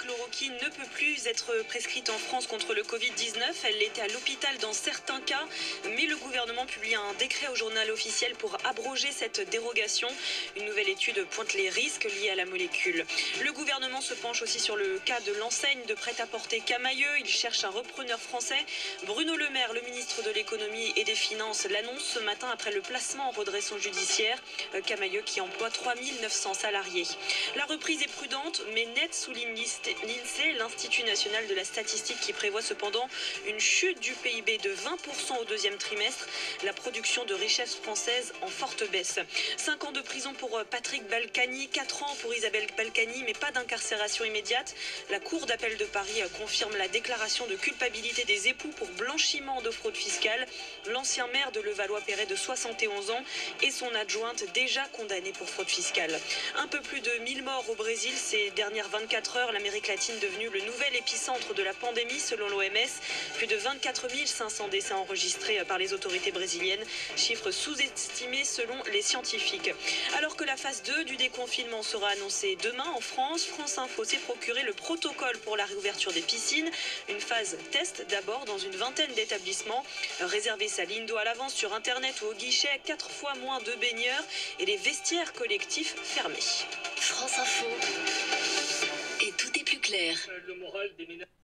l'hydroxychloroquine ne peut plus être prescrite en France contre le Covid-19. Elle l'était à l'hôpital dans certains cas, mais le gouvernement publie un décret au journal officiel pour abroger cette dérogation. Une nouvelle étude pointe les risques liés à la molécule. Le gouvernement se penche aussi sur le cas de l'enseigne de prêt-à-porter Camaïeu. Il cherche un repreneur français. Bruno Le Maire, le ministre de l'économie et des finances, l'annonce ce matin après le placement en redressement judiciaire. Camaïeu qui emploie 3900 salariés. La reprise est prudente, mais nette, souligne l'INSEE, l'Institut national de la statistique, qui prévoit cependant une chute du PIB de 20% au deuxième trimestre. La production de richesse française en forte baisse. 5 ans de prison pour Patrick Balkany, 4 ans pour Isabelle Balkany, mais pas d'incarcération immédiate. La Cour d'appel de Paris confirme la déclaration de culpabilité des époux pour blanchiment de fraude fiscale. L'ancien maire de Levallois-Perret de 71 ans et son adjointe déjà condamnée pour fraude fiscale. Un peu plus de 1000 morts au Brésil ces dernières 24 heures. L'Amérique latine devenue le nouvel épicentre de la pandémie selon l'OMS. Plus de 24 500 décès enregistrés par les autorités brésiliennes. Chiffre sous-estimé selon les scientifiques. Alors que la phase 2 du déconfinement sera annoncée demain en France, France Info s'est procuré le protocole pour la réouverture des piscines. Une phase test d'abord dans une vingtaine d'établissements. Réserver sa ligne d'eau à l'avance sur Internet ou au guichet, 4 fois moins de baigneurs et les vestiaires collectifs fermés. France Info. Et tout est plus clair. Le moral des ménages.